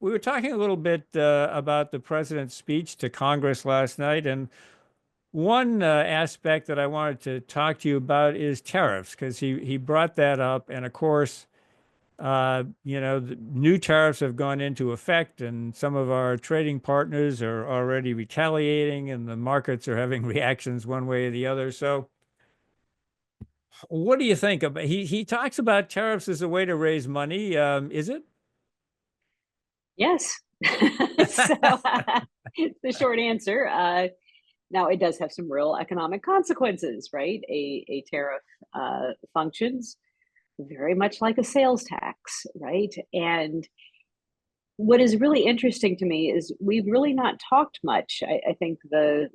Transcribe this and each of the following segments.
we were talking a little bit about the president's speech to Congress last night, and one aspect that I wanted to talk to you about is tariffs, because he brought that up, and of course, the new tariffs have gone into effect, and some of our trading partners are already retaliating, and the markets are having reactions one way or the other. So, what do you think about? He talks about tariffs as a way to raise money. Is it? Yes. So the short answer. Now, it does have some real economic consequences, right? A tariff functions very much like a sales tax, right? And what is really interesting to me is we've really not talked much. I think the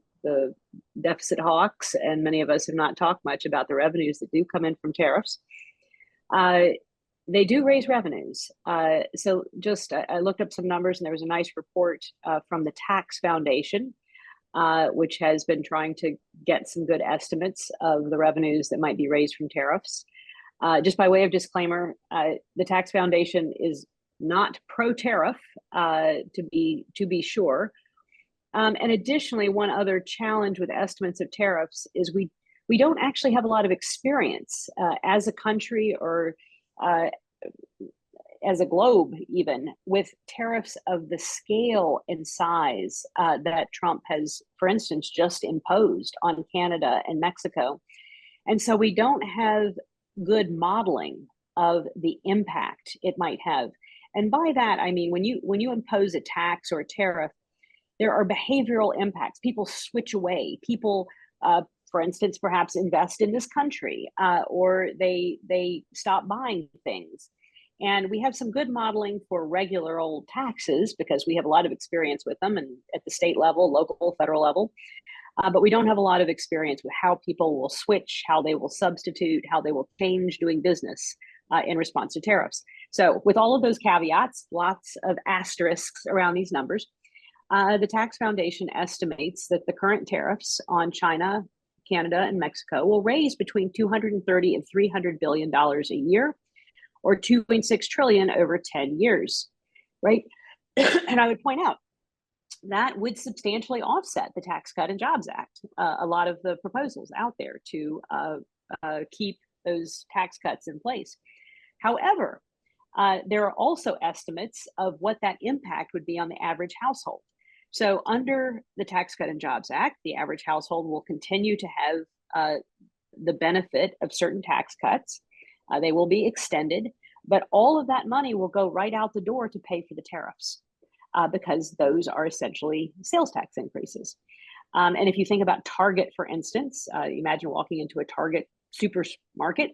deficit hawks and many of us have not talked much about the revenues that do come in from tariffs. Uh, they do raise revenues. So just I looked up some numbers, and there was a nice report from the Tax Foundation, which has been trying to get some good estimates of the revenues that might be raised from tariffs. Just by way of disclaimer, the Tax Foundation is not pro-tariff, to be sure. And additionally, one other challenge with estimates of tariffs is we don't actually have a lot of experience as a country, or uh, as a globe, even with tariffs of the scale and size that Trump has, for instance, just imposed on Canada and Mexico. And so we don't have good modeling of the impact it might have. And by that, I mean, when you impose a tax or a tariff, there are behavioral impacts. People switch away. People, for instance, perhaps invest in this country, or they stop buying things. And we have some good modeling for regular old taxes because we have a lot of experience with them, and at the state level, local, federal level. But we don't have a lot of experience with how people will switch, how they will substitute, how they will change doing business in response to tariffs. So, with all of those caveats, lots of asterisks around these numbers, the Tax Foundation estimates that the current tariffs on China, Canada, and Mexico will raise between $230 and $300 billion a year, or 2.6 trillion over 10 years, right? And I would point out that would substantially offset the Tax Cut and Jobs Act. A lot of the proposals out there to keep those tax cuts in place. However, there are also estimates of what that impact would be on the average household. So, under the Tax Cut and Jobs Act, the average household will continue to have the benefit of certain tax cuts. They will be extended, but all of that money will go right out the door to pay for the tariffs, because those are essentially sales tax increases. And if you think about Target, for instance, imagine walking into a Target supermarket,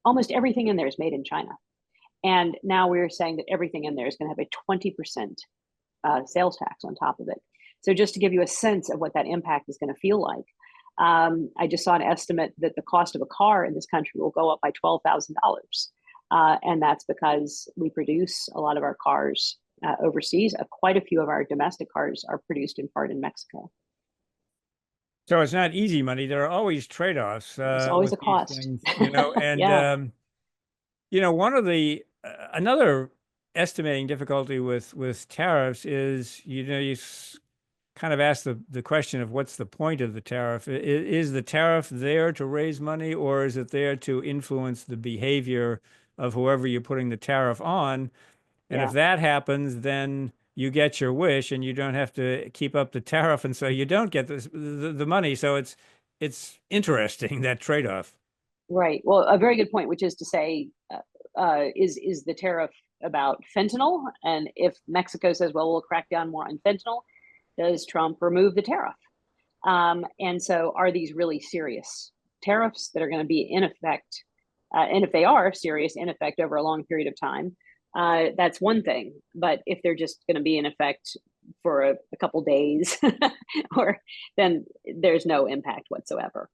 almost everything in there is made in China. And now we're saying that everything in there is going to have a 20% sales tax on top of it. So just to give you a sense of what that impact is going to feel like, I just saw an estimate that the cost of a car in this country will go up by $12,000. And that's because we produce a lot of our cars overseas. Quite a few of our domestic cars are produced in part in Mexico. So it's not easy money. There are always trade-offs There's always with a these cost. things, and Yeah. one of the another estimating difficulty with tariffs is, kind of ask the question of what's the point of the tariff? Is the tariff there to raise money, or is it there to influence the behavior of whoever you're putting the tariff on? And if Yeah. that happens, then you get your wish and you don't have to keep up the tariff. And so you don't get the money. So it's interesting, that trade-off. Right. Well, a very good point, which is to say, is the tariff about fentanyl? And if Mexico says, well, we'll crack down more on fentanyl, does Trump remove the tariff? And so are these really serious tariffs that are going to be in effect? And if they are serious, in effect over a long period of time, that's one thing. But if they're just going to be in effect for a couple days, or then there's no impact whatsoever.